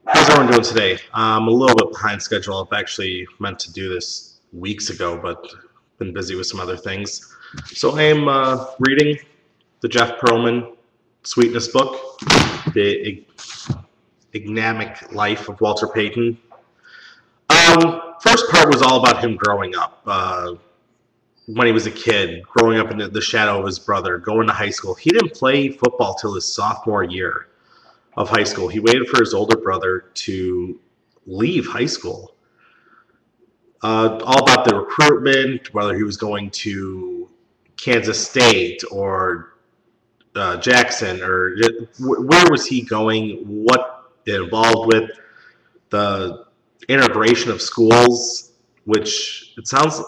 How's everyone doing today? I'm a little bit behind schedule. I've actually meant to do this weeks ago, but been busy with some other things. So I am reading the Jeff Pearlman Sweetness book, The Enigmatic Life of Walter Payton. First part was all about him growing up. When he was a kid, growing up in the shadow of his brother, going to high school. He didn't play football till his sophomore year of high school. He waited for his older brother to leave high school. All about the recruitment, whether he was going to Kansas State or Jackson, or where was he going, what it involved with the integration of schools, which it sounds,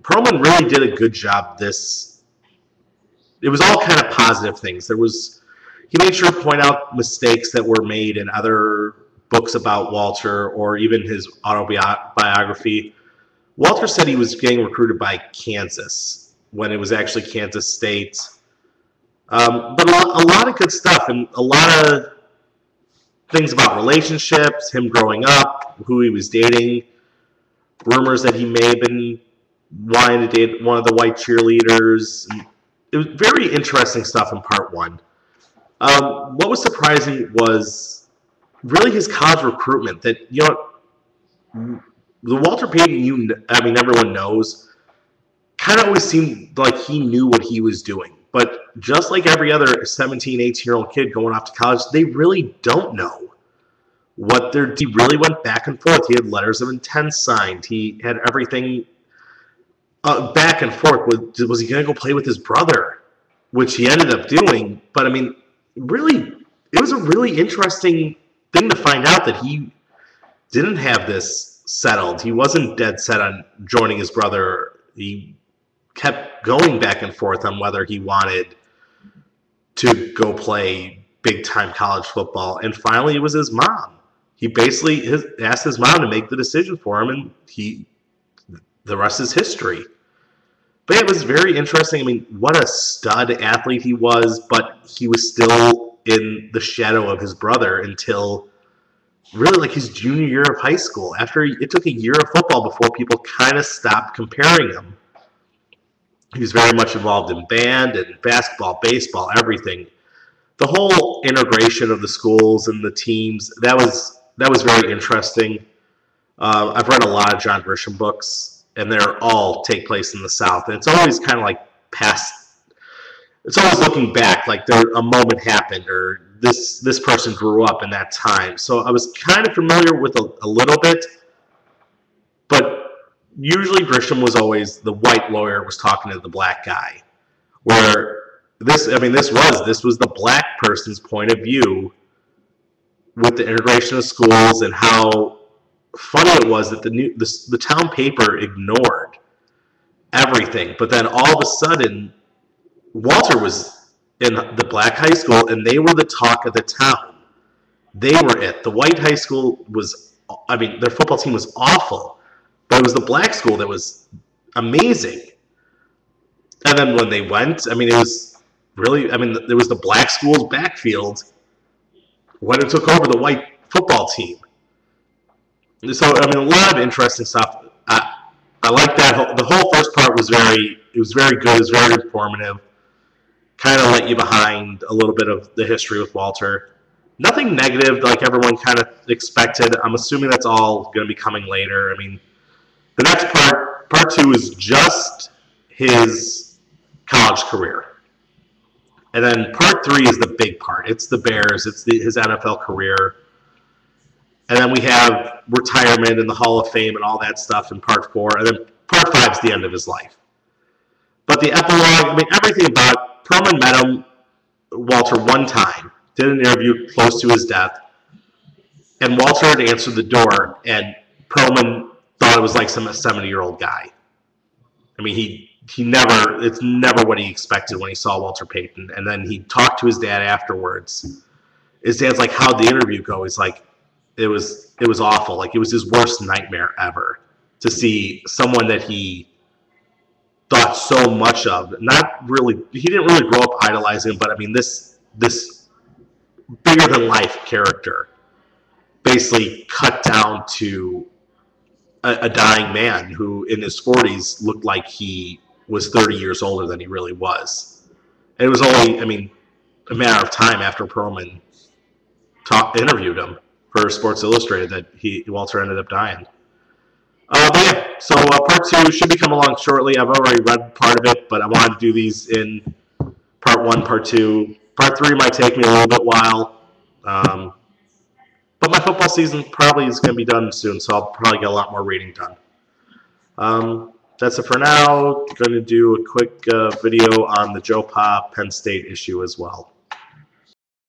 Perlman really did a good job this. It was all kind of positive things. He made sure to point out mistakes that were made in other books about Walter or even his autobiography. Walter said he was getting recruited by Kansas when it was actually Kansas State. But a lot of good stuff and a lot of things about relationships, him growing up, who he was dating, rumors that he may have been wanting to date one of the white cheerleaders. It was very interesting stuff in part one. What was surprising was really his college recruitment. That the Walter Payton everyone knows, kind of always seemed like he knew what he was doing. But just like every other 17, 18-year-old kid going off to college, they really don't know what they're. He really went back and forth. He had letters of intent signed. He had everything back and forth. Was he going to go play with his brother, which he ended up doing? But really, it was a really interesting thing to find out that he didn't have this settled. He wasn't dead set on joining his brother. He kept going back and forth on whether he wanted to go play big-time college football. And finally, it was his mom. He basically asked his mom to make the decision for him, and the rest is history. But yeah, it was very interesting. What a stud athlete he was, but he was still in the shadow of his brother until really like his junior year of high school. After it took a year of football before people kind of stopped comparing him. He was very much involved in band and basketball, baseball, everything. The whole integration of the schools and the teams, that was very interesting. I've read a lot of John Grisham books, and they're all take place in the South. And it's always kind of like it's always looking back, like a moment happened, or this person grew up in that time. So I was kind of familiar with a little bit, but usually Grisham was always the white lawyer was talking to the black guy, where this was the black person's point of view with the integration of schools and how funny it was that the town paper ignored everything. But then all of a sudden, Walter was in the black high school, and they were the talk of the town. They were it. The white high school was, their football team was awful, but it was the black school that was amazing. And then when they went, it was really, there was the black school's backfield when it took over the white football team. So, a lot of interesting stuff. I like that. The whole first part was very good. It was very informative. Kind of let you behind a little bit of the history with Walter. Nothing negative like everyone kind of expected. I'm assuming that's all going to be coming later. The next part two, is just his college career. And then part three is the big part. It's the Bears. It's his NFL career. And then we have retirement and the Hall of Fame and all that stuff in part four. And then part five is the end of his life. But the epilogue, everything about Perlman met him, Walter, one time, did an interview close to his death. And Walter had answered the door, and Perlman thought it was like some 70-year-old guy. It's never what he expected when he saw Walter Payton. And then he talked to his dad afterwards. His dad's like, how'd the interview go? He's like, it was awful. Like, it was his worst nightmare ever to see someone that he thought so much of. He didn't really grow up idolizing him, but this bigger than life character. basically cut down to a dying man who in his 40s looked like he was 30 years older than he really was. And it was only, I mean, a matter of time after Perlman interviewed him for Sports Illustrated that Walter ended up dying. But yeah, so part 2 should be coming along shortly. I've already read part of it, but I wanted to do these in part 1, part 2. Part 3 might take me a little bit while. But my football season probably is going to be done soon, so I'll probably get a lot more reading done. That's it for now. Going to do a quick video on the Joe Pa Penn State issue as well.